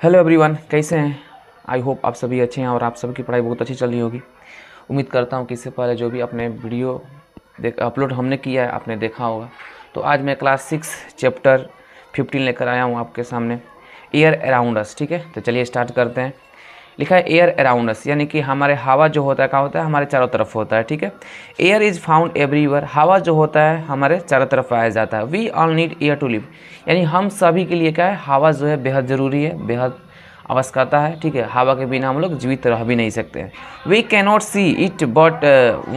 Hello everyone, कैसे हैं। I hope आप सभी अच्छे हैं और आप सबकी पढ़ाई बहुत अच्छी चल रही होगी। उम्मीद करता हूं कि इससे पहले जो भी अपने वीडियो अपलोड हमने किया है आपने देखा होगा। तो आज मैं क्लास 6 चैप्टर 15 लेकर आया हूं आपके सामने, एयर अराउंड अस। ठीक है, तो चलिए स्टार्ट करते हैं। लिखा है एयर अराउंड अस, यानी कि हमारे हवा जो होता है क्या होता है, हमारे चारों तरफ होता है। ठीक है, एयर इज़ फाउंड एवरीवेयर, हवा जो होता है हमारे चारों तरफ पाया जाता है। We all need air to live, यानी हम सभी के लिए क्या है, हवा जो है बेहद ज़रूरी है, बेहद आवश्यकता है। ठीक है, हवा के बिना हम लोग जीवित रह भी नहीं सकते हैं। We cannot see it but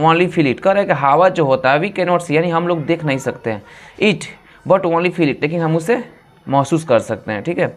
only feel it, कह रहे हैं कि हवा जो होता है वी कैनॉट सी, यानी हम लोग देख नहीं सकते हैं, it but only feel it, लेकिन हम उसे महसूस कर सकते हैं। ठीक है,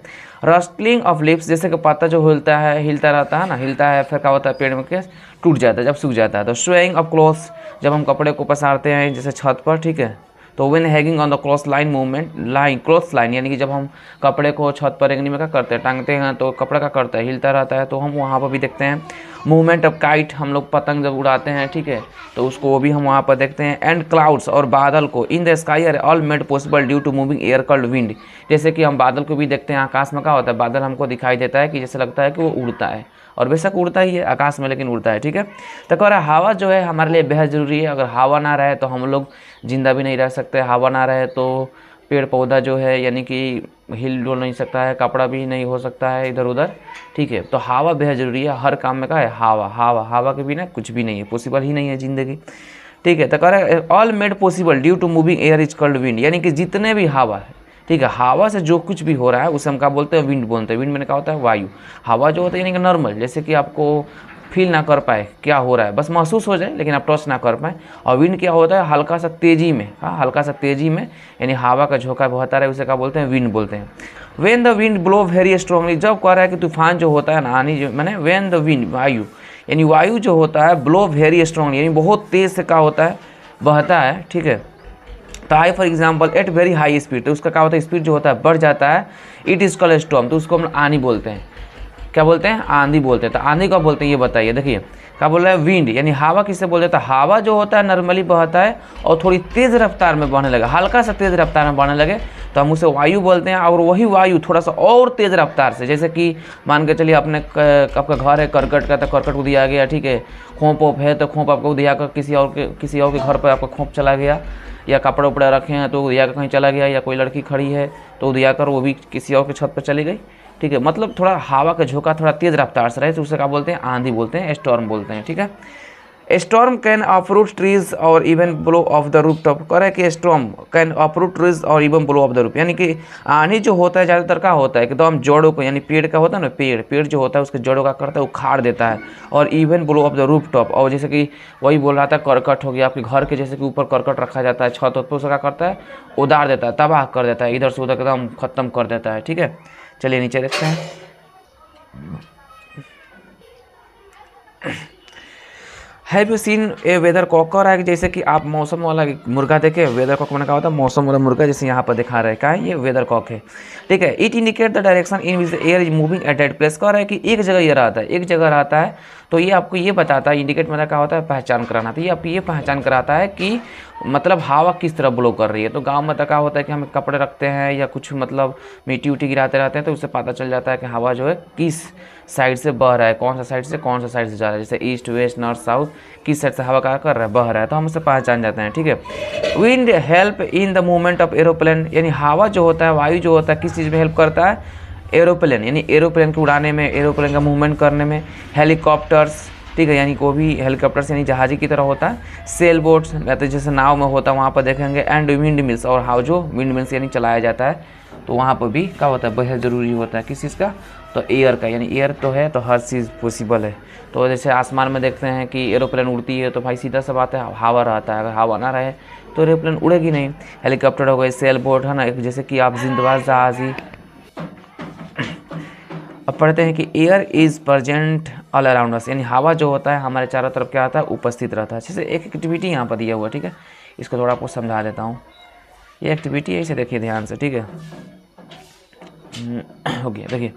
रस्टलिंग ऑफ लिप्स, जैसे कि पत्ता जो हिलता है, हिलता रहता है ना, हिलता है, फिर क्या होता है पेड़ में के टूट जाता है जब सूख जाता है। तो स्वेइंग ऑफ क्लॉथ्स, जब हम कपड़े को पसारते हैं जैसे छत पर। ठीक है, तो when hanging on the cross line movement, line cross line, यानी कि जब हम कपड़े को छत पर रेंगनी में क्या करते हैं, टांगते हैं, तो कपड़ा क्या करता है, हिलता रहता है। तो हम वहाँ पर भी देखते हैं मूवमेंट ऑफ काइट, हम लोग पतंग जब उड़ाते हैं, ठीक है, तो उसको वो भी हम वहाँ पर देखते हैं। एंड क्लाउड्स, और बादल को, in the sky are all made possible due to moving air called wind, जैसे कि हम बादल को भी देखते हैं। आकाश में क्या होता है, बादल हमको दिखाई देता है कि जैसे लगता है कि वो उड़ता है, और बेशक उड़ता ही है आकाश में, लेकिन उड़ता है। ठीक है, तो कह रहा है हवा जो है हमारे लिए बेहद ज़रूरी है। अगर हवा ना रहे तो हम लोग जिंदा भी नहीं रह सकते। हवा ना रहे तो पेड़ पौधा जो है यानी कि हिल डुल नहीं सकता है, कपड़ा भी नहीं हो सकता है इधर उधर। ठीक है, तो हवा बेहद ज़रूरी है हर काम में। क्या है, हवा, हवा, हवा के बिना कुछ भी नहीं है, पॉसिबल ही नहीं है ज़िंदगी। ठीक है, तो कह रहे all made possible due to moving air is called wind, यानी कि जितने भी हवा है, ठीक है, हवा से जो कुछ भी हो रहा है उसे हम क्या बोलते हैं, विंड बोलते हैं। विंड में क्या होता है, वायु। हवा जो होता है यानी कि नॉर्मल, जैसे कि आपको फील ना कर पाए क्या हो रहा है, बस महसूस हो जाए लेकिन आप टच ना कर पाए। और विंड क्या होता है, हल्का सा तेजी में, हाँ, हल्का सा तेजी में, यानी हवा का झोंका बहता रहे, उसे क्या बोलते हैं, विंड बोलते हैं। When the wind blow very strongly, जब कह रहा है कि तूफान जो होता है ना, आनी जो मैंने, वेन द विंड, वायु, यानी वायु जो होता है, ब्लो वेरी स्ट्रांगली, यानी बहुत तेज से क्या होता है, बहता है। ठीक है, तो I for example at very high speed, तो उसका क्या होता है, स्पीड जो होता है बढ़ जाता है। इट इज कॉल्ड स्टॉर्म, तो उसको हम आंधी बोलते हैं। क्या बोलते हैं, आंधी बोलते हैं। तो आंधी कब बोलते हैं ये बताइए। देखिए क्या बोल रहा है, विंड, यानी हवा किससे बोल देता है, हवा जो होता है नॉर्मली बहता है और थोड़ी तेज़ रफ्तार में बहने लगे, हल्का सा तेज़ रफ्तार में बहने लगे तो हम उसे वायु बोलते हैं। और वही वायु थोड़ा सा और तेज़ रफ्तार से, जैसे कि मान के चलिए अपने आपका घर है करकट का, तो करकट को दिया गया, ठीक है, खोप ओप है तो खोप आपको दिया कर किसी और के घर पर आपका खोप चला गया, या कपड़े उपड़े रखे हैं तो दिया कर कहीं चला गया, या कोई लड़की खड़ी है तो दिया कर वो भी किसी और के छत पर चली गई। ठीक है, मतलब थोड़ा हवा का झोंका थोड़ा तेज़ रफ्तार से रहे तो उसे क्या बोलते हैं, आंधी बोलते हैं, स्टॉर्म बोलते हैं। ठीक है, स्टॉर्म कैन अप्रूट ट्रीज और even blow of the roof top, कह रहे हैं कि स्टॉर्म कैन अप्रूट ट्रीज और even blow of the roof, यानी कि आंधी जो होता है ज़्यादातर क्या होता है कि एकदम जड़ों को, यानी पेड़ का होता है ना, पेड़ जो होता है उसके जड़ों का करता है उखाड़ देता है, और even blow of the roof top, और जैसे कि वही बोल रहा था करकट हो गया आपके घर के, जैसे कि ऊपर करकट रखा जाता है छत पर, उसे क्या करता है, उदार देता है, तबाह कर देता है, इधर से उधर एकदम खत्म कर देता है। ठीक है, चलिए नीचे देखते हैं। Have you seen a weather cock, कह रहा है कि जैसे कि आप मौसम वाला मुर्गा देखे, वेदर कॉक मैंने कहा होता है मौसम वाला मुर्गा, जैसे यहाँ पर दिखा रहा है, क्या है ये, वेदर कॉक है। ठीक है, it indicate the direction in which the air is moving at that place, कह रहा है कि एक जगह ये रहता है, एक जगह रहता है, तो ये आपको ये बताता है, इंडिकेट मतलब क्या होता है, पहचान कराना, तो ये आपको ये पहचान कराता है कि मतलब हवा किस तरफ ब्लो कर रही है। तो गांव में तो क्या होता है कि हम कपड़े रखते हैं या कुछ मतलब मिट्टी उट्टी गिराते रहते हैं, तो उससे पता चल जाता है कि हवा जो है किस साइड से बह रहा है, कौन सा साइड से कौन सा साइड से जा रहा है, जैसे ईस्ट वेस्ट नॉर्थ साउथ, किस साइड से हवा का कर रहा है, बह रहा है, तो हम उससे पहचान जाते हैं। ठीक है, wind help in the movement of aeroplane, यानी हवा जो होता है, वायु जो होता है, किस चीज़ में हेल्प करता है, एरोप्लेन, यानी एरोप्लेन को उड़ाने में, एरोप्लेन का मूवमेंट करने में। हेलीकॉप्टर्स, ठीक है, यानी को भी हेलीकॉप्टर्स यानी जहाज़ी की तरह होता है। सेल बोट्स, या तो जैसे नाव में होता है वहाँ पर देखेंगे। एंड विंड मिल्स, और हाउ जो विंड मिल्स यानी चलाया जाता है, तो वहाँ पर भी क्या होता है, बेहद ज़रूरी होता है किस चीज़ का, तो एयर का, यानी एयर तो है तो हर चीज़ पॉसिबल है। तो जैसे आसमान में देखते हैं कि एरोप्लेन उड़ती है तो भाई सीधा सा बात है हवा रहता है, अगर हवा ना रहे तो एरोप्लेन उड़ेगी नहीं। हेलीकॉप्टर हो गए, सेल बोट है ना, जैसे कि आप जिंदबाज जहाज़ी। अब पढ़ते हैं कि air is present all around us, यानी हवा जो होता है हमारे चारों तरफ क्या आता है, उपस्थित रहता है। जैसे एक एक्टिविटी यहाँ पर दिया हुआ है, ठीक है, इसको थोड़ा आपको समझा देता हूँ। ये एक्टिविटी है, इसे देखिए ध्यान से, ठीक है। हो गया, देखिए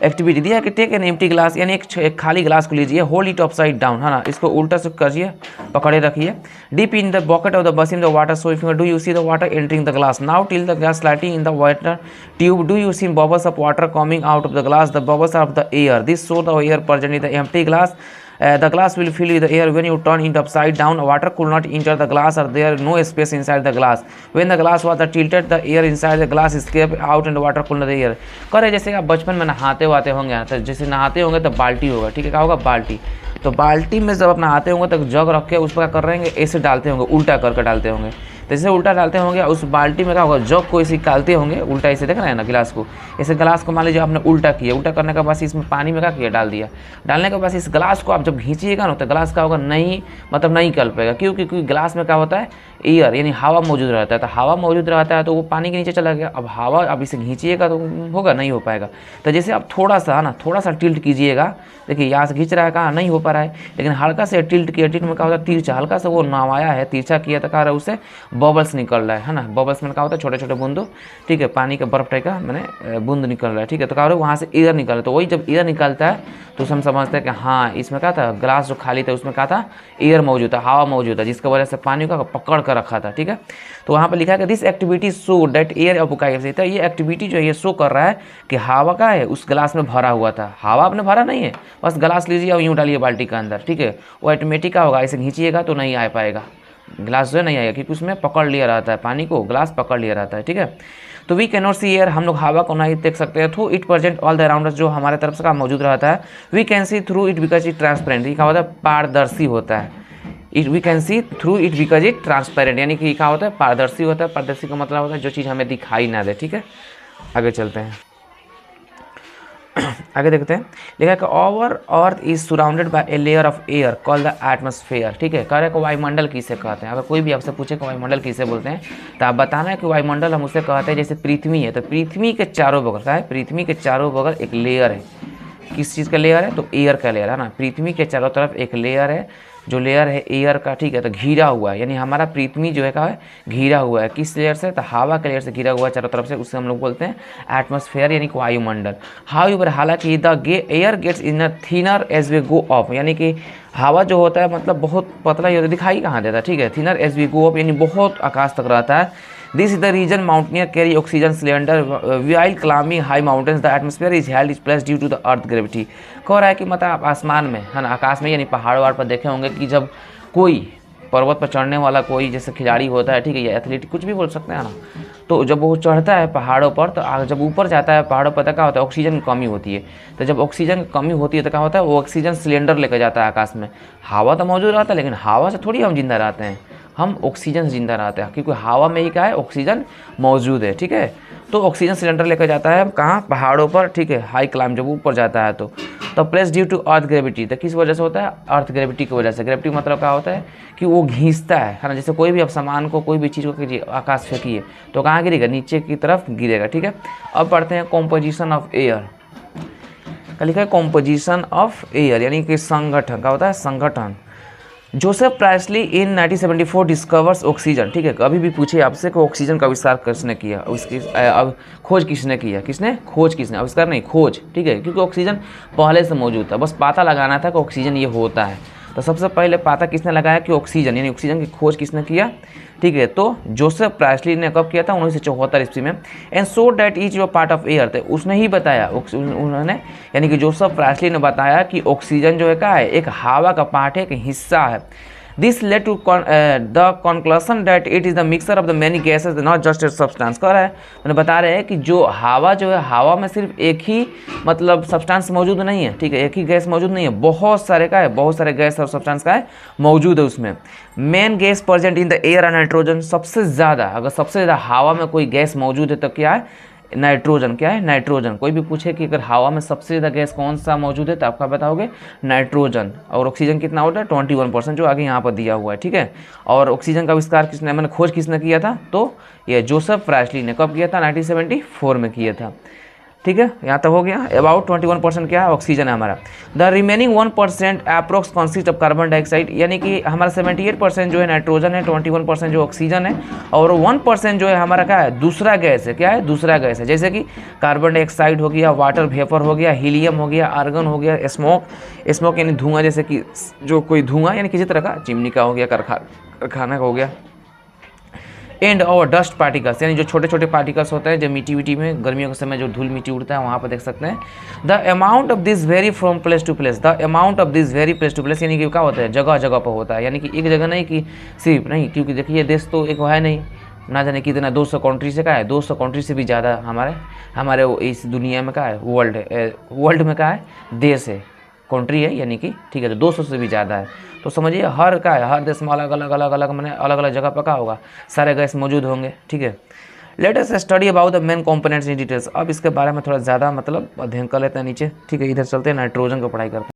एक्टिविटी दिया है कि टेक एन एम्प्टी ग्लास, यानी एक खाली ग्लास को लीजिए, होल्ड इट अपसाइड डाउन, है ना, इसको उल्टा से करिए, पकड़े रखिए, deep in the bucket of the basin the water, so if do you see the water entering the glass, now till the glass sliding in the water tube, do you see bubbles of water coming out of the glass, the bubbles of the air, this show the air present in the empty glass. The glass will fill with the air when you turn it upside down. Water could not enter the glass, or there no space inside the glass. When the glass was tilted, the air inside the glass escaped out and water could not the air. करे जैसे आप बचपन में नहाते वाते होंगे, तो जैसे नहाते होंगे तो बाल्टी होगा, ठीक है, क्या होगा, बाल्टी। तो बाल्टी में जब आप नहाते होंगे तो जग रख के उस पर क्या कर रहे हैं, ऐसे डालते होंगे, उल्टा करके डालते होंगे, तो जैसे उल्टा डालते होंगे उस बाल्टी में क्या होगा, जग को ऐसे निकालते होंगे उल्टा, ऐसे देख रहे हैं ना गिलास को, ऐसे गिलास को मान लीजिए आपने उल्टा किया, उल्टा करने के बाद इसमें पानी में क्या किया, डाल दिया, डालने के बाद इस गिलास को आप जब खींचिएगा ना तो गिलास का होगा नहीं, मतलब नहीं निकल पाएगा, क्योंकि गिलास में क्या होता है, एयर यानी हवा मौजूद रहता है, तो हवा मौजूद रहता है तो वो पानी के नीचे चला गया, अब हवा अब इसे खींचिएगा तो होगा, नहीं हो पाएगा। तो जैसे आप थोड़ा सा है ना, थोड़ा सा टिल्ट कीजिएगा, देखिए यहाँ से खींच रहा है, कहाँ नहीं हो पा रहा है, लेकिन हल्का से टिल्ट किया, टिल्ट में क्या होता है, तिरछा हल्का सा वो नवाया है, तिरछा किया तो क्या रहा है, उससे बबल्स निकल रहा है ना, बबल्स में क्या होता है, छोटे छोटे बूंदो, ठीक है, पानी का बर्फ टाइप का मैंने बूंद निकल रहा है, ठीक है, तो क्या हो रहा है, वहाँ से एयर निकल रहा है, तो वही जब एयर निकलता है तो हम समझते हैं कि हाँ इसमें क्या था, ग्लास जो खाली था उसमें क्या था, एयर मौजूद था, हवा मौजूद था, जिसकी वजह से पानी का पकड़ कर रखा था, ठीक है। तो वहाँ पर लिखा है कि this activity show that air occupies, तो ये एक्टिविटी जो है ये शो कर रहा है कि हवा का है उस गिलास में भरा हुआ था, हवा आपने भरा नहीं है, बस गिलास लीजिए और यूँ डालिए बाल्टी के अंदर, ठीक है, वो ऑटोमेटिक का होगा, ऐसे खींचिएगा तो नहीं आ पाएगा, गिलास जो है नहीं आएगा, क्योंकि उसमें पकड़ लिया रहता है, पानी को गिलास पकड़ लिया रहता है, ठीक है। तो we can not see air, हम लोग हवा को नहीं देख सकते हैं, through it present all the around, जो हमारे तरफ से का मौजूद रहता है, we can see through it because it transparent, ये क्या होता है, पारदर्शी होता है, it we can see through it because it transparent, यानी कि क्या होता है, पारदर्शी होता है, पारदर्शी का मतलब होता है जो चीज़ हमें दिखाई ना दे, ठीक है। आगे चलते हैं, आगे देखते हैं, लिखा है कि over earth is surrounded by a layer of air called the atmosphere, ठीक है, कह रहे हैं कि वायुमंडल किसे कहते हैं, अगर कोई भी आपसे पूछे कि वायुमंडल किसे बोलते हैं तो आप बताना है कि वायुमंडल हम उसे कहते हैं, जैसे पृथ्वी है तो पृथ्वी के चारों बगल क्या है, पृथ्वी के चारों बगल एक लेयर है, किस चीज़ का लेयर है, तो एयर का लेयर है ना, पृथ्वी के चारों तरफ एक लेयर है, जो लेयर है एयर का, ठीक है, तो घिरा हुआ है, यानी हमारा पृथ्वी जो है क्या है, घिरा हुआ है, किस लेयर से, तो हवा के लेयर से घिरा हुआ है चारों तरफ से, उससे हम लोग बोलते हैं एटमॉस्फेयर, यानी कि वायुमंडल। हाउएवर, हालांकि the air gets in thinner as we go up, यानी कि हवा जो होता है मतलब बहुत पतला ही होता है, दिखाई कहाँ देता है, ठीक है, thinner as we go up यानी बहुत आकाश तक रहता है। This is the reason mountaineer carry oxygen cylinder while climbing high mountains, the atmosphere is held is place due to the earth gravity. कह रहा है कि मतलब आप आसमान में है ना, आकाश में यानी पहाड़ वहाड़ पर देखे होंगे कि जब कोई पर्वत पर चढ़ने वाला कोई जैसे खिलाड़ी होता है, ठीक है, या एथलीट कुछ भी बोल सकते हैं ना, तो जब वो चढ़ता है पहाड़ों पर तो जब ऊपर जाता है पहाड़ों पर तो क्या होता है, ऑक्सीजन की कमी होती है, तो जब ऑक्सीजन की कमी होती है तो क्या होता है, वो ऑक्सीजन सिलेंडर लेकर जाता है आकाश में, हवा तो मौजूद रहता है लेकिन हवा से थोड़ी हम जिंदा रहते हैं, हम ऑक्सीजन से जिंदा रहते हैं, क्योंकि हवा में ही क्या है, ऑक्सीजन मौजूद है, ठीक है। तो ऑक्सीजन सिलेंडर लेकर जाता है कहाँ, पहाड़ों पर, ठीक है, हाई क्लाइंब जब ऊपर जाता है तो place due to earth gravity, तो किस वजह से होता है, अर्थ ग्रेविटी की वजह से। ग्रेविटी मतलब क्या होता है कि वो घींचता है ना, जैसे कोई भी आप सामान को कोई भी चीज़ को कीजिए आकाश फेंकिए तो कहाँ गिरेगा, नीचे की तरफ गिरेगा, ठीक है। अब पढ़ते हैं कॉम्पोजिशन ऑफ एयर, का लिखा है कॉम्पोजिशन ऑफ एयर, यानी कि संगठन, क्या होता है, संगठन। जोसेफ प्राइसली इन 1974 डिस्कवर्स ऑक्सीजन, ठीक है, अभी भी पूछे आपसे कि ऑक्सीजन का आविष्कार किसने किया, उसकी अब खोज किसने किया, किसने खोज, किसने आविष्कार नहीं, खोज, ठीक है, क्योंकि ऑक्सीजन पहले से मौजूद था, बस पता लगाना था कि ऑक्सीजन ये होता है, तो सबसे पहले पता किसने लगाया कि ऑक्सीजन, यानी ऑक्सीजन की खोज किसने किया, ठीक है, तो जोसेफ प्राइसली ने कब किया था, 1974 ईस्वी में। And so that each your part of air, तो उसने ही बताया, उन्होंने यानी कि जोसेफ प्राइसली ने बताया कि ऑक्सीजन जो है क्या है, एक हवा का पार्ट है, एक हिस्सा है। This led to the conclusion that it is the mixer of the many gases not just a substance. कह रहा है, मैंने बता रहे हैं कि जो है हवा में सिर्फ एक ही मतलब सब्सटेंस मौजूद नहीं है, ठीक है, एक ही गैस मौजूद नहीं है, बहुत सारे का है, बहुत सारे गैस और सब्सटेंस का है मौजूद है उसमें। Main gas present in the air and nitrogen, सबसे ज़्यादा अगर सबसे ज़्यादा हवा में कोई गैस मौजूद है तो क्या है, नाइट्रोजन। क्या है, नाइट्रोजन। कोई भी पूछे कि अगर हवा में सबसे ज़्यादा गैस कौन सा मौजूद है तो आपका बताओगे नाइट्रोजन। और ऑक्सीजन कितना होता है, 21%, जो आगे यहाँ पर दिया हुआ है, ठीक है। और ऑक्सीजन का आविष्कार किसने, मैंने खोज किसने किया था, तो ये जोसेफ प्राइसली ने कब किया था, 1974 में किया था। ठीक है, यहाँ तक हो गया। अबाउट 21% क्या है, ऑक्सीजन है हमारा। The remaining 1% approx consist of carbon dioxide, यानी कि हमारा 78% जो है नाइट्रोजन है, 21% जो ऑक्सीजन है, और 1% जो है हमारा क्या है, दूसरा गैस है। क्या है, दूसरा गैस है, जैसे कि कार्बन डाइऑक्साइड हो गया, वाटर वेपर हो गया, हीलियम हो गया, आर्गन हो गया, स्मोक यानी धुआं, जैसे कि जो कोई धुआं यानी किसी तरह का चिमनी का हो गया, कारखाना का हो गया, एंड और डस्ट पार्टिकल्स, यानी जो छोटे छोटे पार्टिकल्स होते हैं जो मिट्टी विट्टी में गर्मियों के समय जो धूल मिट्टी उड़ता है वहाँ पर देख सकते हैं। The amount of this vary from place to place, the amount of this vary place to place, यानी कि क्या होता है, जगह जगह पर होता है, यानी कि एक जगह नहीं कि सिर्फ नहीं, क्योंकि देखिए देश तो एक है नहीं, ना जाने कितना 200 कंट्री से क्या है, 200 कंट्री से भी ज़्यादा हमारे इस दुनिया में क्या है, वर्ल्ड में क्या है, देश है, कंट्री है, यानी कि ठीक है, तो 200 से भी ज़्यादा है। तो समझिए हर का है, हर देश में अलग अलग मैंने अलग अलग जगह पर क्या होगा, सारे गैस मौजूद होंगे। ठीक है, let us study about the main components in details. अब इसके बारे में थोड़ा ज़्यादा मतलब अध्ययन कर लेते हैं नीचे। ठीक है, इधर चलते हैं, नाइट्रोजन को पढ़ाई करते हैं।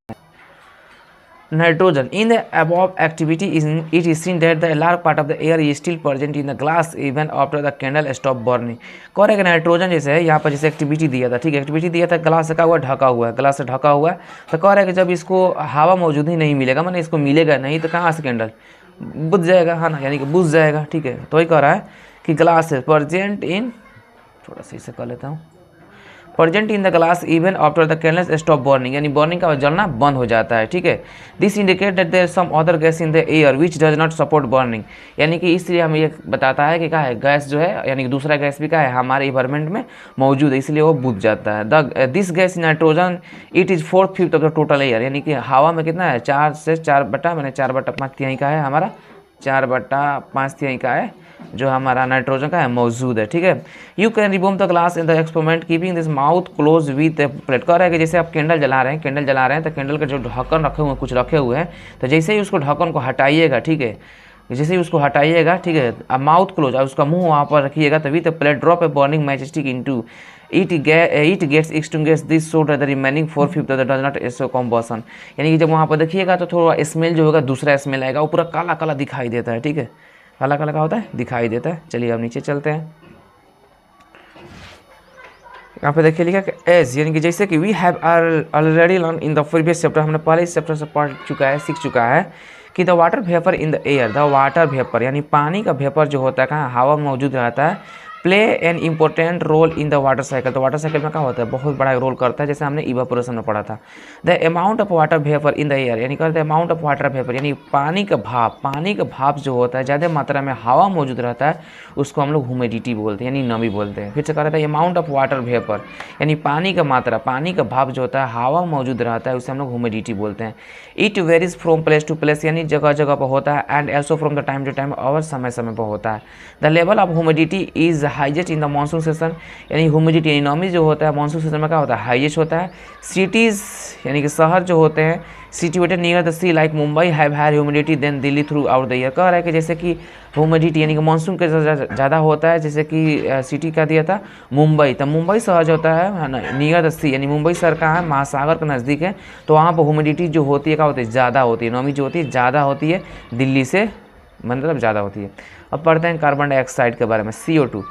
Nitrogen. In the above activity, it is seen that the large part of the air is still present in the glass even after the candle stop burning. कह रहे कि नाइट्रोजन जैसे है यहाँ पर जैसे एक्टिविटी दिया था, ठीक है, एक्टिविटी दिया था, ग्लास से क्या हुआ, ढका हुआ है, ग्लास से ढका हुआ है, तो कह रहा है कि जब इसको हवा मौजूद ही नहीं मिलेगा, मैंने इसको मिलेगा नहीं, तो कहाँ से कैंडल बुझ जाएगा, है ना, यानी कि बुझ जाएगा। ठीक है, तो वही कह रहा है कि ग्लास है प्रेजेंट इन, थोड़ा सा इसे कर लेता हूँ, present in the glass even after the candles stop burning, यानी बर्निंग का जलना बंद हो जाता है। ठीक है, this indicate that there some other gas in the air which does not support burning, यानी कि इसलिए हमें ये बताता है कि क्या है, गैस जो है यानी कि दूसरा गैस भी क्या है हमारे इन्वायरमेंट में मौजूद है, इसलिए वो बुझ जाता है। This gas nitrogen it is 4/5 of the total air, यानी कि हवा में कितना है, 4 से 4/5 का है हमारा, 4/5 का है जो हमारा नाइट्रोजन का है मौजूद है। ठीक है, you can remove the glass in the experiment keeping this mouth close with plate. कह रहा है कि जैसे आप कैंडल जला रहे हैं तो कैंडल का जो ढक्कन रखे हुए हैं, कुछ रखे हुए हैं, तो जैसे ही उसको ढक्कन को हटाइएगा, ठीक है, जैसे ही उसको हटाइएगा, ठीक है, अब माउथ क्लोज, अब उसका मुंह वहाँ पर रखिएगा, तो with plate drop a burning match stick into it gets extinguished this so that the remaining 4/5 that does not show combustion, यानी कि जब वहाँ पर देखिएगा तो थोड़ा स्मेल जो होगा दूसरा स्मेल आएगा, वो पूरा काला काला दिखाई देता है। ठीक है, काला काला का होता है, दिखाई देता है। चलिए अब नीचे चलते हैं, यहाँ पे देखिए लिखा कि एज, यानी कि जैसे कि we have already learn in the previous chapter, हमने पहले इस चैप्टर से सीख चुका है कि the water vapour in the air, the water vapour यानी पानी का वेपर जो होता है कहाँ, हवा में मौजूद रहता है, play an important role in the water cycle, तो वाटर साइकिल में क्या होता है, बहुत बड़ा रोल करता है, जैसे हमने इवापोरेशन में पढ़ा था। The amount of water vapour in the air, यानी कहते हैं अमाउंट ऑफ वाटर वेपर, यानी पानी का भाप जो होता है ज़्यादा मात्रा में हवा मौजूद रहता है, उसको हम लोग ह्यूमिडिटी बोलते हैं, यानी नमी बोलते हैं। फिर से कह रहा था अमाउंट ऑफ वाटर वेपर, यानी पानी का मात्रा, पानी का भाप जो होता है हवा मौजूद रहता है, उसे हम लोग ह्यूमिडिटी बोलते हैं। It varies from place to place, यानी जगह जगह पर होता है, and also from the time to time, और समय समय पर होता है। The level of humidity is highest in the monsoon season, यानी ह्यूमिडिटी यानी नमी जो होता है मानसून सीजन में क्या होता है, हाईएस्ट होता है। सिटीज़ यानी कि शहर जो होते हैं, situated near the sea like Mumbai have higher humidity than Delhi throughout the year. कह रहा है कि जैसे कि ह्यूमिडिटी यानी कि मानसून के ज़्यादा होता है, जैसे कि सिटी का दिया था मुंबई, तो मुंबई शहर जो होता है ना, नियर द सी, यानी मुंबई शहर कहाँ है, महासागर के नज़दीक है, तो वहाँ पर ह्यूमिडिटी जो होती है क्या होती है, ज़्यादा होती है, नमी जो होती है ज़्यादा होती है, दिल्ली से मतलब ज़्यादा होती है। अब पढ़ते हैं कार्बन डाइऑक्साइड के बारे में, CO2।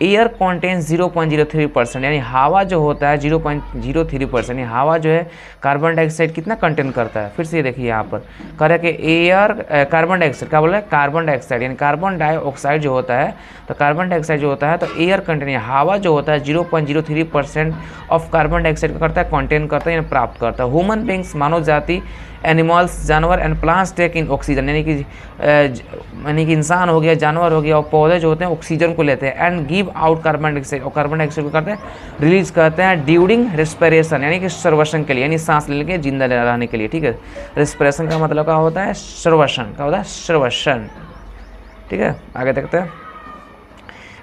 एयर कॉन्टेंस 0.03%, यानी हवा जो होता है 0.03%, यानी हवा जो है कार्बन डाइऑक्साइड कितना कंटेन करता है। फिर से ये देखिए यहाँ पर कह रहा है कि एयर कार्बन डाइऑक्साइड, क्या बोल रहा है, कार्बन डाइऑक्साइड, यानी कार्बन डाइऑक्साइड जो होता है, तो कार्बन डाइऑक्साइड जो होता है तो एयर कंटेन, हवा जो होता है 0.03% ऑफ कार्बन डाइऑक्साइड का करता है, कंटेन करता है, यानी प्राप्त करता है। ह्यूमन बींग्स, मानव जाति, एनिमल्स जानवर and plants take in oxygen, यानी कि इंसान हो गया, जानवर हो गया और पौधे जो होते हैं ऑक्सीजन को लेते हैं, and give out carbon dioxide, और कार्बन डाइऑक्साइड को करते हैं रिलीज करते हैं ड्यूरिंग रेस्पिरेशन, यानी कि सर्वशन के लिए, यानी सांस लेने के जिंदा रहने के लिए। ठीक है, रेस्पिरेशन का मतलब क्या होता है, सर्वशन का होता है, सर्वशन। ठीक है, आगे देखते हैं।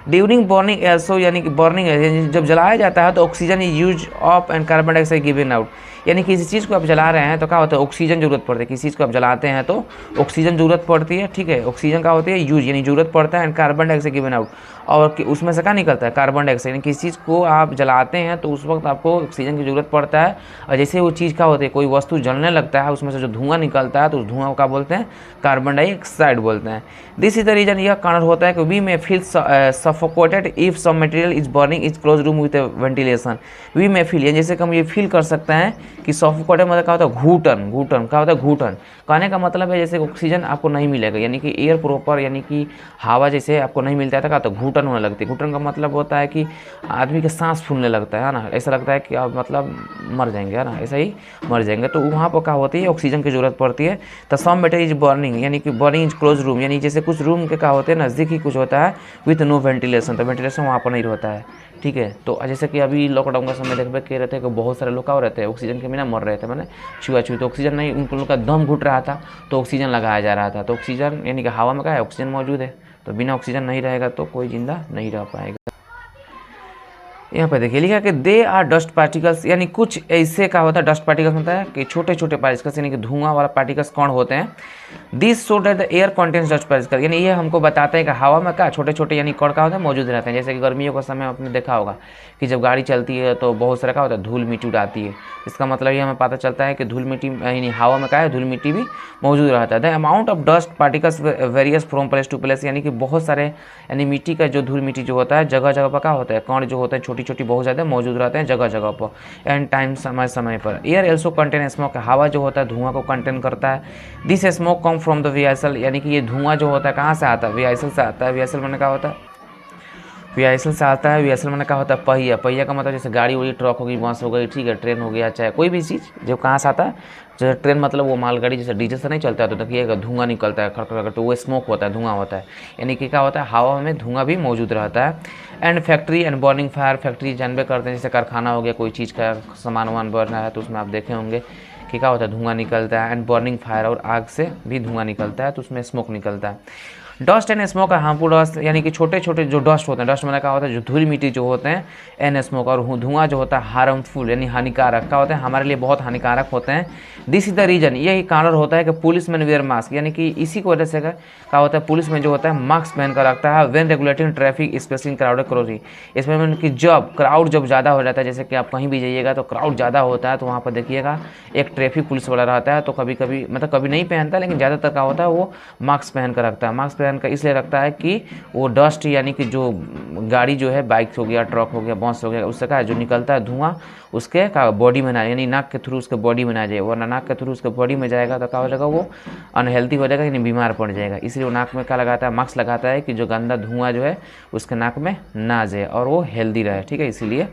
ड्यूरिंग बर्निंग एल्सो, यानी कि बर्निंग जब जलाया जाता है तो oxygen is use of and carbon dioxide given out, यानी किसी चीज़ को आप जला रहे हैं तो क्या होता है, ऑक्सीजन जरूरत पड़ती है। किसी चीज़ को आप जलाते हैं तो ऑक्सीजन जरूरत पड़ती है, ठीक है। ऑक्सीजन का होती है यूज, यानी जरूरत पड़ता है, and carbon dioxide given out, और उसमें से क्या निकलता है, कार्बन डाइऑक्साइड। यानी किसी चीज़ को आप जलाते हैं तो उस वक्त आपको ऑक्सीजन की जरूरत पड़ता है, और जैसे वो चीज़ क्या होती है, कोई वस्तु जलने लगता है, उसमें से जो धुआं निकलता है तो उस धुआं को क्या बोलते हैं, कार्बन डाइऑक्साइड बोलते हैं। दिस इज द रीजन, यह कारण होता है कि we may feel suffocated if some material is burning is close room with ventilation. We may feel, यानी जैसे कि हम ये फील कर सकते हैं कि सफोकेटेड मतलब क्या होता है, घूटन, घूटन क्या होता है, घूटन। कहने का मतलब है जैसे ऑक्सीजन आपको नहीं मिलेगा, यानी कि एयर प्रॉपर, यानी कि हवा जैसे आपको नहीं मिलता था तो घूटन होने लगती है। घूटन का मतलब होता है कि आदमी के सांस फूलने लगता है ना, ऐसा लगता है कि आप मतलब मर जाएंगे, है ना, ऐसा ही मर जाएंगे। तो वहाँ पर क्या होती है, ऑक्सीजन की जरूरत पड़ती है। तो सम मटेरियल इज बर्निंग, यानी कि बर्निंग इज क्लोज रूम, यानी जैसे कुछ रूम के क्या होते हैं, नज़दीक ही कुछ होता है, विथ नो वेंटिलेशन, तो वेंटिलेशन वहाँ पर नहीं होता है, ठीक है। तो जैसे कि अभी लॉकडाउन का समय देखते कह रहे थे कि बहुत सारे लोग क्या रहते हैं, ऑक्सीजन के बिना मर रहे थे, मैंने छुआ तो ऑक्सीजन नहीं, उनको लोग का दम घुट रहा था तो ऑक्सीजन लगाया जा रहा था। तो ऑक्सीजन यानी कि हवा में क्या है, ऑक्सीजन मौजूद है, तो बिना ऑक्सीजन नहीं रहेगा तो कोई जिंदा नहीं रह पाएगा। यहाँ पे देखिए लिखा है कि दे आर डस्ट पार्टिकल्स, यानी कुछ ऐसे का होता है, डस्ट पार्टिकल्स होता है कि छोटे छोटे पार्टिकल्स, यानी कि धुआं वाला पार्टिकल्स कौन होते हैं। This show that the air contains dust particle, यानी ये हमको बताते हैं कि हवा में क्या छोटे छोटे यानी कण का होता है, मौजूद रहते हैं। जैसे कि गर्मियों का समय आपने देखा होगा कि जब गाड़ी चलती है तो बहुत सारा क्या होता है, धूल मिट्टी उड़ाती है। इसका मतलब ये हमें पता चलता है कि धूल मिट्टी यानी हवा में क्या है, धूल मिट्टी भी मौजूद रहता है। The amount of dust particles varies from place to place, यानी कि बहुत सारे यानी मिट्टी का जो धूल मिट्टी जो होता है जगह जगह पर क्या होता है, कण जो होता है छोटी छोटी बहुत ज़्यादा मौजूद रहते हैं जगह जगह पर, एंड टाइम समय समय पर। एयर एल्सो कंटेन स्मोक, हवा जो होता है धुआं को कंटेन करता है। This smoke come from the vehicle, यानी कि ये धुआं जो होता है कहाँ से आता है, व्हीकल से आता है। व्हीकल मैंने क्या होता है, व्हीकल से आता है। व्हीकल मैंने क्या होता है, पहिया। पहिया का मतलब जैसे गाड़ी हुई, ट्रक हो गई, बस हो गई, ठीक है, ट्रेन हो गया, चाहे कोई भी चीज़ जो कहाँ से आता है। जैसे ट्रेन मतलब वो मालगाड़ी जैसे डीजल से नहीं चलता है तो देखिएगा धुआं निकलता है खड़खड़, तो वो स्मोक होता है, धुआं होता है। यानी कि क्या होता है, हवा में धुआं भी मौजूद रहता है। And factory and burning fire, factory जानबे करते हैं, जैसे कारखाना हो गया, कोई चीज़ का सामान वामान बन रहा है तो उसमें आप देखे होंगे कि क्या होता है, धुआं निकलता है। एंड बर्निंग फायर, और आग से भी धुआं निकलता है तो उसमें स्मोक निकलता है। Dust and smoke harmful dust, यानी कि छोटे छोटे जो डस्ट होते हैं, डस्ट में क्या होता है, जो धूल मिट्टी जो होते हैं, एंड स्मोक, और धुआं जो होता है हार्मफुल यानी हानिकारक का होता है, हमारे लिए बहुत हानिकारक होते हैं। दिस इज द रीजन, यही कारण होता है कि पुलिस मैन वेयर मास्क, यानी कि इसी की वजह से क्या होता है, पुलिस में जो होता है मास्क पहन कर रखता है। When regulating traffic specially crowded crossing, इसमें कि जब क्राउड जब ज़्यादा हो जाता है, जैसे कि आप कहीं भी जाइएगा तो क्राउड ज़्यादा होता है तो वहाँ पर देखिएगा एक ट्रैफिक पुलिस वाला रहता है, तो कभी कभी मतलब कभी नहीं पहनता, लेकिन ज़्यादातर क्या होता है वो मास्क पहन कर रखता है। मास्क पहन कर इसलिए रखता है कि वो डस्ट यानी कि जो गाड़ी जो है, बाइक हो गया, ट्रक हो गया, बस हो गया, उससे क्या जो निकलता है धुआं उसके का बॉडी में ना, यानी नाक के थ्रू उसके बॉडी में ना जाए, वरना नाक के थ्रू उसके बॉडी में जाएगा तो क्या हो जाएगा, वो अनहेल्दी हो जाएगा, यानी बीमार पड़ जाएगा। इसलिए वो नाक में क्या लगाता है, मास्क लगाता है कि जो गंदा धुआं जो है उसके नाक में ना जाए और वो हेल्दी रहे, ठीक है, इसीलिए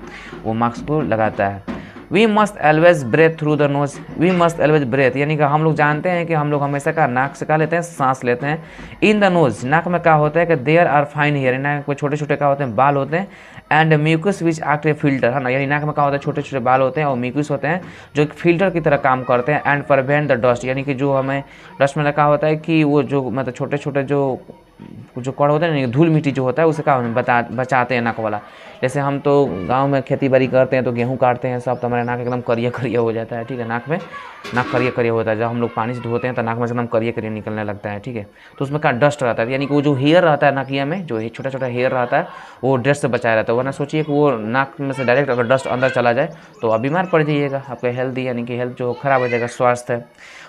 वो मास्क को लगाता है। We must always breathe through the nose, we must always breathe, यानी कि हम लोग जानते हैं कि हम लोग हमेशा का नाक से क्या लेते हैं, सांस लेते हैं। इन द नोज, नाक में क्या होता है कि देयर आर फाइन हेयर, नाक में छोटे छोटे क्या होते हैं, बाल होते हैं। And mucus which act a filter, है ना, यानी नाक में क्या होता है, छोटे छोटे बाल होते हैं और म्यूकस होते हैं जो एक फिल्टर की तरह काम करते हैं। एंड प्रिवेंट द डस्ट, यानी कि जो हमें डस्ट में क्या होता है कि वो जो मतलब छोटे छोटे जो कण होता है ना, धूल मिट्टी जो होता है उसे क्या बचाते हैं नाक वाला। जैसे हम तो गांव में खेती बाड़ी करते हैं तो गेहूं काटते हैं सब, तो हमारे नाक एकदम करिया करिया हो जाता है, ठीक है, नाक में नाक करिया करिया होता है। जब हम लोग पानी से धोते हैं तो नाक में से एकदम करिया करिया निकलने लगता है, ठीक है। तो उसमें क्या डस्ट रहता है, यानी कि वो जो हेयर रहता है नाकिया में, जो छोटा छोटा हेयर रहता है वो डस्ट से बचाया रहता है। वरना सोचिए कि वो नाक में से डायरेक्ट अगर डस्ट अंदर चला जाए तो आप बीमार पड़ जाइएगा, आपका हेल्थ यानी कि हेल्थ जो खराब हो जाएगा, स्वास्थ्य।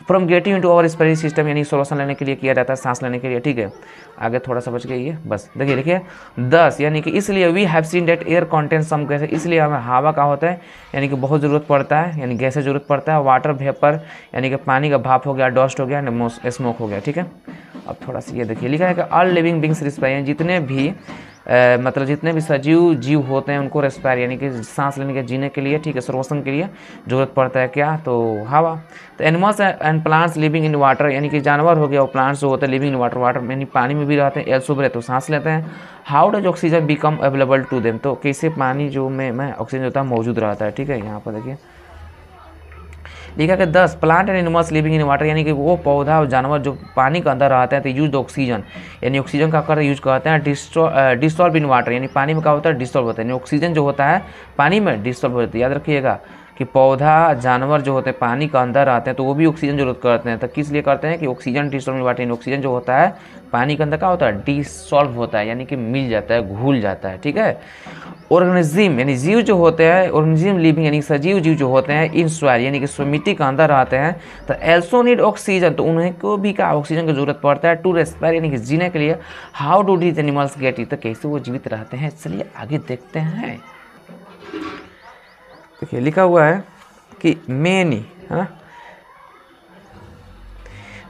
From getting into our respiratory system, यानी श्वसन लेने के लिए किया जाता है, सांस लेने के लिए, ठीक है। आगे थोड़ा सा बच गई है, बस देखिए लिखिए 10, यानी कि इसलिए we have seen that air content some gas, इसलिए हमें हवा का होता है यानी कि बहुत ज़रूरत पड़ता है, यानी गैस जरूरत पड़ता है। वाटर वेपर यानी कि पानी का भाप हो गया, डस्ट हो गया, स्मोक हो गया, ठीक है। अब थोड़ा सा ये देखिए लिखा है कि ऑल लिविंग बींग्स रिस्पायर, जितने भी मतलब जितने भी सजीव जीव होते हैं उनको रेस्पायर यानी कि सांस लेने के, जीने के लिए, ठीक है, श्वसन के लिए जरूरत पड़ता है क्या, तो हवा। तो animals and plants living in water, यानी कि जानवर हो गया और प्लांट्स जो होते हैं लिविंग इन वाटर, वाटर यानी पानी में भी रहते हैं, एल्सो ब्रेथ तो सांस लेते हैं। How does oxygen become available to them, तो कैसे पानी जो में ऑक्सीजन होता है मौजूद रहता है, ठीक है। यहाँ पर देखिए लिखा कि 10 plant and animals living in water, यानी कि वो पौधा और जानवर जो पानी के अंदर रहते हैं तो यूज ऑक्सीजन, यानी ऑक्सीजन का कर यूज करते हैं डिस्टॉल्व इन वाटर, यानी पानी में क्या होता है, डिस्टॉल्व होता है, यानी ऑक्सीजन जो होता है पानी में डिस्टॉल्व होता है। याद रखिएगा कि पौधा जानवर जो होते हैं पानी के अंदर आते हैं तो वो भी ऑक्सीजन जरूरत करते हैं। तो किस लिए करते हैं कि ऑक्सीजन डिसॉल्व वाटर, ऑक्सीजन जो होता है पानी के अंदर क्या होता है, डिसॉल्व होता है, यानी कि मिल जाता है, घुल जाता है। ठीक है। ऑर्गेनिज्म यानी जीव जो होते हैं, ऑर्गेनिज्म लिविंग यानी सजीव जीव जो होते हैं इन सॉइल यानी कि मिट्टी के अंदर आते हैं तो एल्सो नीड ऑक्सीजन, तो उन्हें को भी क्या ऑक्सीजन की जरूरत पड़ता है टू रेस्पायर यानी कि जीने के लिए। How do these animals get it, तो कैसे वो जीवित रहते हैं, चलिए आगे देखते हैं। देखिए लिखा हुआ है कि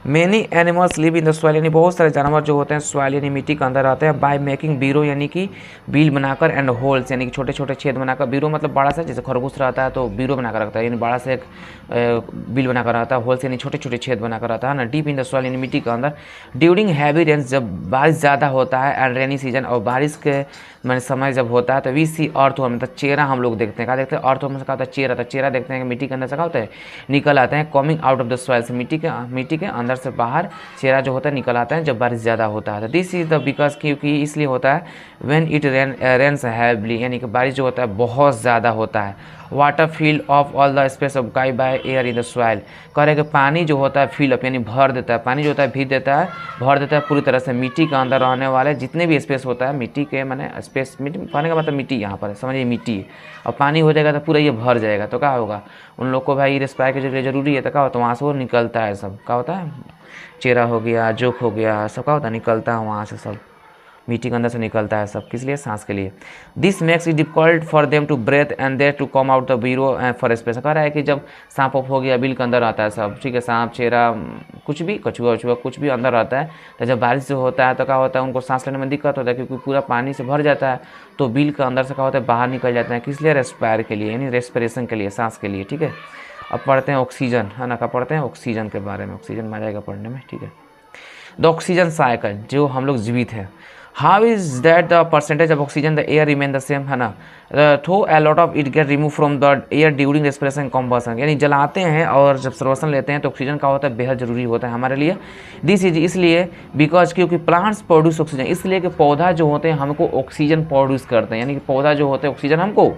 many animals live in the soil, यानी बहुत सारे जानवर जो होते हैं सॉइल यानी मिट्टी के अंदर आते हैं बाय मेकिंग बीरो यानी कि बिल बनाकर एंड होल्स यानी कि छोटे छोटे छेद बनाकर। बीरो मतलब बड़ा सा, जैसे खरगोश रहता है तो बीरो बनाकर रखता है, यानी बड़ा सा एक बिल बनाकर रहता है। होल्स यानी छोटे छोटे छेद बनाकर रहता है ना। डीप इन द सॉइल यानी मिट्टी के अंदर। ड्यूरिंग हैवी रेन्स, जब बारिश ज़्यादा होता है, एंड रेनी सीजन और बारिश के मैंने समय जब होता है तो वी सी अर्थवर्म, मतलब चेहरा हम लोग देखते हैं। क्या देखते हैं, अर्थवर्म से क्या होता है, चेहरा। तो चेहरा देखते हैं कि मिट्टी के अंदर से क्या होता है, निकल आते हैं, coming out of the soil, से मिट्टी के अंदर से बाहर चेहरा जो होता है निकल आता है जब बारिश ज़्यादा होता है। तो दिस इज द बिकॉज, क्योंकि इसलिए होता है व्हेन इट रेन्स हैवली, यानी कि बारिश जो होता है बहुत ज़्यादा होता है। Water fill of all the space ऑफ गाय by air in the soil, कह रहे कि पानी जो होता है फिल अप यानी भर देता है, पानी जो होता है भर देता है पूरी तरह से मिट्टी के अंदर रहने वाले जितने भी स्पेस होता है मिट्टी के, माने स्पेस मिट्टी पानी का मतलब मिट्टी, यहाँ पर समझिए मिट्टी है। और पानी हो जाएगा तो पूरा ये भर जाएगा तो क्या होगा, उन लोग को भाई रेस्पायर के लिए जरूरी है तो क्या होता है वहाँ से वो निकलता है, सब क्या होता है, चेहरा हो गया, जोक हो गया, सब क्या होता है निकलता है वहाँ से, सब मिट्टी के अंदर से निकलता है सब, किस लिए, सांस के लिए। This makes it difficult for them to breathe and there to come out the burrow for space. कह रहा है कि जब सांप हो गया बिल के अंदर आता है सब, ठीक है, सांप, चेहरा, कुछ भी, कछुआ वछुआ कुछ भी अंदर आता है, तो जब बारिश जो होता है तो क्या होता है उनको सांस लेने में दिक्कत होता है क्योंकि पूरा पानी से भर जाता है, तो बिल के अंदर से क्या होता है बाहर निकल जाता है, किस लिए, रेस्पायर के लिए, यानी रेस्पिरेशन के लिए, सांस के लिए। ठीक है। अब पढ़ते हैं ऑक्सीजन, है ना, क्या पढ़ते हैं ऑक्सीजन के बारे में, ऑक्सीजन में आ जाएगा पढ़ने में। ठीक है। द ऑक्सीजन साइकिल, जो हम लोग जीवित हैं, how is that the percentage of oxygen the air remain the same, है ना, थो a lot of it get remove from the air during respiration combustion, यानी जलाते हैं और जब श्वसन लेते हैं तो ऑक्सीजन का होता है बेहद जरूरी होता है हमारे लिए। दिस इज इसलिए बिकॉज क्योंकि प्लांट्स प्रोड्यूस ऑक्सीजन, इसलिए कि पौधा जो होते हैं हमको ऑक्सीजन प्रोड्यूस करते हैं, यानी कि पौधा जो होते हैं ऑक्सीजन हमको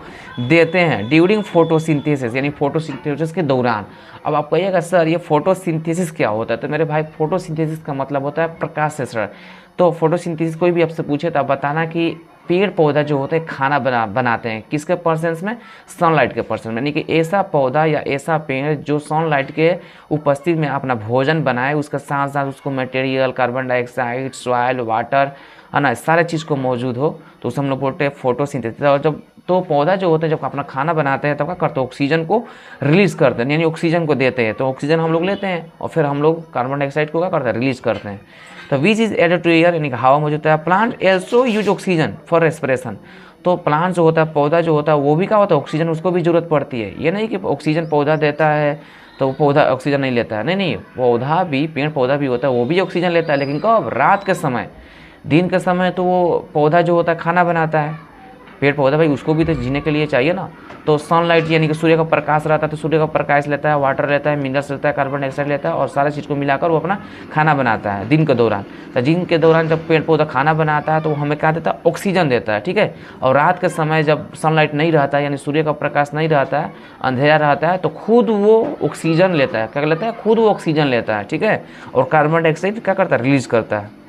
देते हैं ड्यूरिंग फोटोसिंथेसिस, यानी फोटोसिंथेसिस के दौरान। अब आप कहिएगा सर ये फोटोसिंथेसिस क्या होता है, तो मेरे भाई फोटोसिंथेसिस का मतलब होता है प्रकाश संश्लेषण। तो फोटोसिंथेसिस कोई भी आपसे पूछे तो आप बताना कि पेड़ पौधा जो होते हैं खाना बनाते हैं किसके पर्सेंस में, सनलाइट के पर्सेंस में, यानी कि ऐसा पौधा या ऐसा पेड़ जो सनलाइट के उपस्थिति में अपना भोजन बनाए, उसके साथ साथ उसको material, carbon dioxide, soil, water, है ना, सारे चीज़ को मौजूद हो, तो उसे हम लोग बोलते हैं फोटोसिंथेसिस। और जब तो पौधा जो होता है जब अपना खाना बनाते हैं तब क्या करते हैं, ऑक्सीजन को रिलीज करते हैं, यानी ऑक्सीजन को देते हैं, तो ऑक्सीजन हम लोग लेते हैं और फिर हम लोग कार्बन डाइऑक्साइड को क्या करते हैं, रिलीज करते हैं। तो which is added to air, यानी कि हवा मौजूद है। Plant also use oxygen for respiration, तो प्लांट जो होता है, पौधा जो होता है वो भी क्या होता है, ऑक्सीजन उसको भी जरूरत पड़ती है। ये नहीं कि ऑक्सीजन पौधा देता है तो पौधा ऑक्सीजन नहीं लेता है, नहीं, पौधा भी, पेड़ पौधा भी होता है वो भी ऑक्सीजन लेता है, लेकिन कब, रात के समय। दिन के समय तो वो पौधा जो होता है खाना बनाता है, पेड़ पौधा भाई उसको भी तो जीने के लिए चाहिए ना, तो सनलाइट यानी कि सूर्य का प्रकाश रहता है तो सूर्य का प्रकाश लेता है, वाटर लेता है, मिनरल्स लेता है, कार्बन डाइऑक्साइड लेता है और सारा चीज़ को मिलाकर वो अपना खाना बनाता है दिन के दौरान। तो दिन के दौरान जब पेड़ पौधा खाना बनाता है तो वो हमें क्या देता है, ऑक्सीजन देता है। ठीक है। और रात के समय जब सनलाइट नहीं रहता है यानी सूर्य का प्रकाश नहीं रहता है, अंधेरा रहता है, तो खुद वो ऑक्सीजन लेता है, क्या लेता है, खुद वो ऑक्सीजन लेता है। ठीक है। और कार्बन डाइऑक्साइड क्या करता है, रिलीज करता है।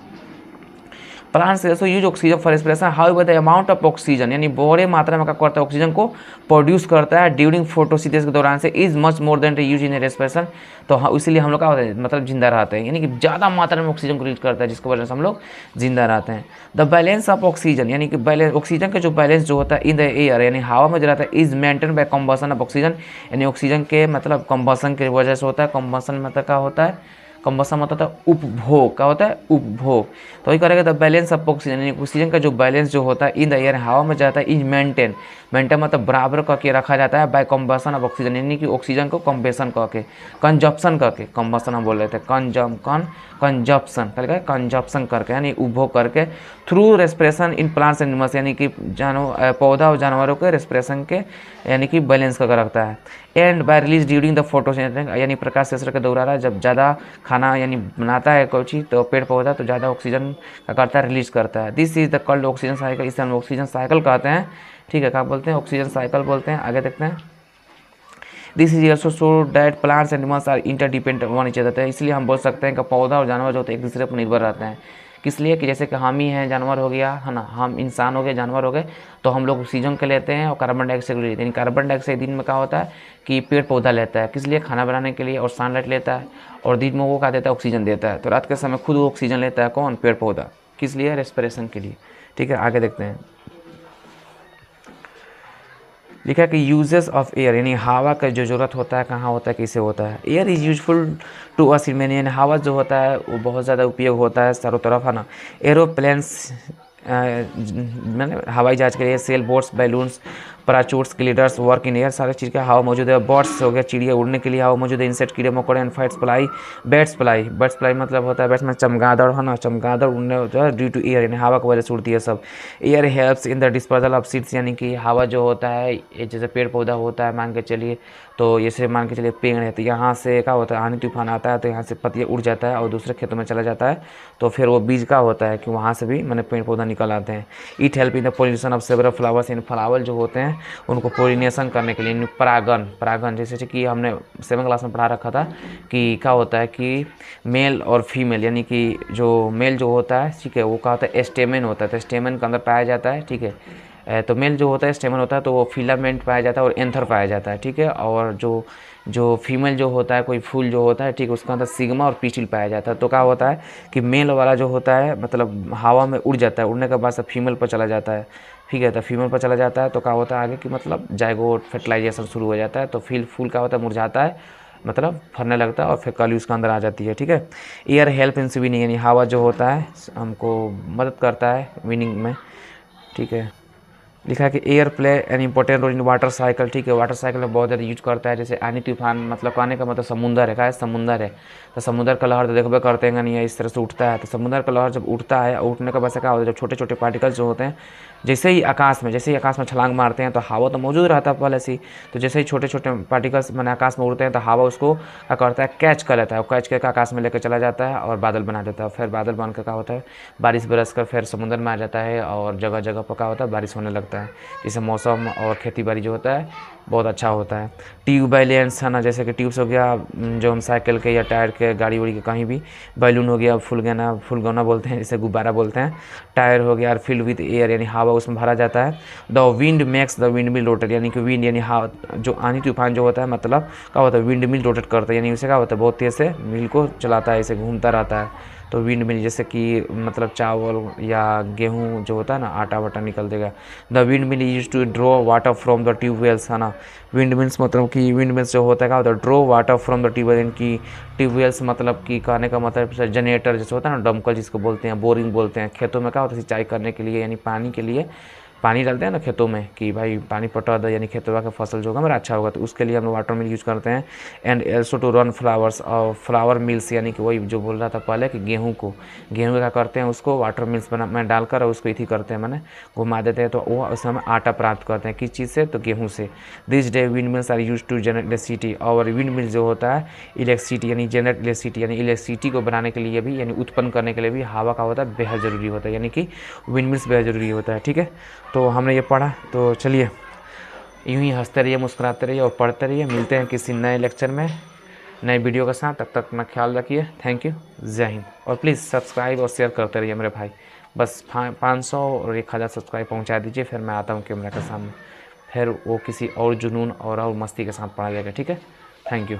Plants also use oxygen for respiration, however the amount of oxygen, यानी बड़े मात्रा में क्या करता है, ऑक्सीजन को प्रोड्यूस करता है ड्यूरिंग फोटोसिंथेसिस के दौरान से is much more than use in respiration, तो इसीलिए हम लोग क्या होते हैं, मतलब जिंदा रहते हैं, यानी कि ज़्यादा मात्रा में ऑक्सीजन को रिलीज करता है जिसकी वजह से हम लोग जिंदा रहते हैं। द बैलेंस ऑफ ऑक्सीजन, यानी कि बैलेंस, ऑक्सीजन का जो बैलेंस जो होता है इन द एयर, यानी हवा में जो रहता है, is maintain by combustion of oxygen, यानी ऑक्सीजन के मतलब कम्बसन की वजह से होता है। कम्बसन मतलब क्या होता है, कम्बसन मतलब होता है उपभोग, क्या होता है, उपभोग। तो वही करेगा द बैलेंस ऑफ ऑक्सीजन, यानी ऑक्सीजन का जो बैलेंस जो होता है इन द एयर, हवा में जाता है, इज मेंटेन मतलब बराबर करके रखा जाता है बाय कम्बसन ऑफ ऑक्सीजन, यानी कि ऑक्सीजन को कम्बेशन करके, कंजप्शन करके, कम्बसन हम बोल रहे थे, कंजप्शन करके, यानी उपभोग करके, through respiration in plants and animals, यानी कि पौधा और जानवरों के रेस्पिरेशन के यानी कि बैलेंस करके रखता है। And by release during the photosynthesis, यानी प्रकाश संश्लेषण के दौरान जब ज़्यादा खाना यानी बनाता है कोई चीज़ तो पेड़ पौधा, तो ज़्यादा ऑक्सीजन का करता है, रिलीज करता है। This is the called oxygen cycle, इसे हम ऑक्सीजन साइकिल कहते हैं। ठीक है, क्या बोलते हैं, ऑक्सीजन साइकिल बोलते हैं। आगे देखते हैं। This is also show that plants and animals are interdependent one each other. इसलिए हम बोल सकते हैं कि पौधा और जानवर जो होते हैं एक दूसरे पर निर्भर रहते हैं। किस लिए कि जैसे कि हम ही हैं, जानवर हो गया है ना, हम इंसान हो गए, जानवर हो गए, तो हम लोग ऑक्सीजन के लेते हैं और कार्बन डाइऑक्साइड लेते हैं। कार्बन डाइऑक्साइड दिन में क्या होता है कि पेड़ पौधा लेता है, किस लिए, खाना बनाने के लिए, और सनलाइट लेता है, और दिन में वो क्या देता है, ऑक्सीजन देता है। तो रात के समय खुद वो ऑक्सीजन लेता है, कौन, पेड़ पौधा, किस लिए, रेस्पिरेशन के लिए। ठीक है, आगे देखते हैं। लिखा है कि यूजेस ऑफ एयर, यानी हवा का जो ज़रूरत होता है, कहाँ होता है, कैसे होता है। Air is useful to us in many, यानी हवा जो होता है वो बहुत ज़्यादा उपयोग होता है चारों तरफ, है ना। एरोप्लेन्स मैंने हवाई जहाज के लिए, sail boats, balloons, parachutes, gliders work in air, सारे चीज़ का हवा मौजूद है। बर्ड्स हो गया, चिड़िया उड़ने के लिए हवा मौजूद है। इंसेक्ट, कीड़े मकोड़े, and fights fly, birds fly, birds fly मतलब होता है बर्ड्स में चमगादड़, है ना, चमगादड़ उड़ने होता है ड्यू टू एयर, यानी हवा की वजह से उड़ती है सब। Air helps in the dispersal of seeds, यानी कि हवा जो होता है, ये जैसे पेड़ पौधा होता है, मान के चलिए, तो जैसे मान के चलिए पेड़ है, तो यहाँ से क्या होता है, आंधी तूफान आता है तो यहाँ से पत्तियाँ उड़ जाता है और दूसरे खेतों में चला जाता है, तो फिर वो बीज का होता है कि वहाँ से भी मैंने पेड़ पौधा निकल आते हैं। It help in the pollination of several flowers, in flower जो होते हैं उनको पोलिनेशन करने के लिए, परागन, परागन जैसे कि हमने 7th क्लास में पढ़ा रखा था कि क्या होता है कि मेल और फीमेल, यानी कि जो मेल जो होता है, ठीक है, वो क्या होता है, स्टेमेन होता है, तो स्टेमेन के अंदर पाया जाता है, ठीक है। तो मेल जो होता है स्टेमन होता है, तो वो फिलामेंट पाया जाता है और एंथर पाया जाता है, ठीक है। और जो फीमेल जो होता है, कोई फूल जो होता है, ठीक है, उसका अंदर सिग्मा और पिस्टिल पाया जाता है। तो क्या होता है कि मेल वाला जो होता है मतलब हवा में उड़ जाता है, उड़ने के बाद सब फीमेल पर चला जाता है, ठीक है। तो फीमेल पर चला जाता है तो क्या होता है आगे कि मतलब जाइगोट फर्टिलाइजेशन शुरू हो जाता है, तो फूल क्या होता है, मुरझाता है, मतलब फरने लगता है और फिर कली उसके अंदर आ जाती है, ठीक है। एयर हेल्प इन स्विमिंग, यानी हवा जो होता है हमको मदद करता है विनिंग में, ठीक है। लिखा है कि air play an important role in water cycle, ठीक है, वाटर साइकिल में बहुत ज़्यादा यूज करता है। जैसे आनी तूफान, मतलब आने का मतलब समुंदर है, क्या है, समुंदर है, तो समुंदर का लहर तो देखबे करते हैं नहीं है, इस तरह से उठता है। तो समुंदर का लहर जब उठता है, उठने का वैसे क्या होता है, जब छोटे छोटे पार्टिकल्स जो होते हैं, जैसे ही आकाश में छलांग मारते हैं तो हवा तो मौजूद रहता है पहले से ही, तो जैसे ही छोटे छोटे पार्टिकल्स मैंने आकाश में उड़ते हैं तो हवा उसको क्या करता है, कैच कर लेता है, कैच करके आकाश में लेकर चला जाता है और बादल बना देता है। फिर बादल बन कर क्या होता है, बारिश बरस कर फिर समुद्र में आ जाता है और जगह जगह पर क्या होता है, बारिश होने लगता है, जिससे मौसम और खेती बाड़ी जो होता है बहुत अच्छा होता है। ट्यूब बैलेंस, है ना, जैसे कि ट्यूब्स हो गया जो हम साइकिल के या टायर के, गाड़ी उड़ी के कहीं भी, बैलून हो गया, फुलगोना बोलते हैं, जैसे गुब्बारा बोलते हैं, टायर हो गया, फिल्ड विद एयर, यानी हवा उसमें भरा जाता है। The wind makes the wind mill rotate, यानी कि विंड यानी हवा, जो आंधी तूफान जो होता है मतलब क्या होता है, विंड मिल रोटेट करता है, यानी उसे क्या होता है, बहुत तेज़ से मिल को चलाता है, ऐसे घूमता रहता है। तो विंड मिल जैसे कि मतलब चावल या गेहूँ जो होता है ना, आटा वाटा निकल देगा। The wind mill use to draw water from the tubewells, है ना। विंड मिल्स मतलब कि विंड मिल्स जो होता है क्या होता है, draw water from the tubewell, इनकी ट्यूबवेल्स मतलब कि कहने का मतलब जनरेटर जैसे होता है ना, दमकल जिसको बोलते हैं, बोरिंग बोलते हैं। खेतों में क्या होता है, सिंचाई करने के लिए, यानी पानी के लिए पानी डालते हैं ना खेतों में कि भाई पानी पटा दो, यानी खेतों का फसल जो होगा मेरा अच्छा होगा, तो उसके लिए हम वाटर मिल यूज़ करते हैं। And also to run flours, और फ्लावर मिल्स, यानी कि वही जो बोल रहा था पहले कि गेहूँ क्या करते हैं, उसको वाटर मिल्स में डालकर उसको इथी करते हैं, मैंने घुमा देते हैं, तो वो उसमें हम आटा प्राप्त करते हैं, किस चीज़ से, तो गेहूँ से। This day wind mills are use to generate electricity, और विंड मिल जो होता है इलेक्ट्रिसिटी यानी जनरेट इलेक्ट्रिसिटी, यानी इलेक्ट्रिसिटी को बनाने के लिए भी, यानी उत्पन्न करने के लिए भी हवा का होता है बेहद ज़रूरी होता है, यानी कि विंड मिल्स बेहद ज़रूरी होता है, ठीक है। तो हमने ये पढ़ा, तो चलिए यूँ ही हंसते रहिए, मुस्कुराते रहिए और पढ़ते रहिए। मिलते हैं किसी नए लेक्चर में, नए वीडियो के साथ। तब तक अपना ख्याल रखिए। थैंक यू, जय हिंद। और प्लीज़ सब्सक्राइब और शेयर करते रहिए मेरे भाई। बस 500 और 1000 सब्सक्राइब पहुंचा दीजिए, फिर मैं आता हूं कैमरा के सामने, फिर वो किसी और जुनून और मस्ती के साथ पढ़ा जाएगा, ठीक है। Thank you.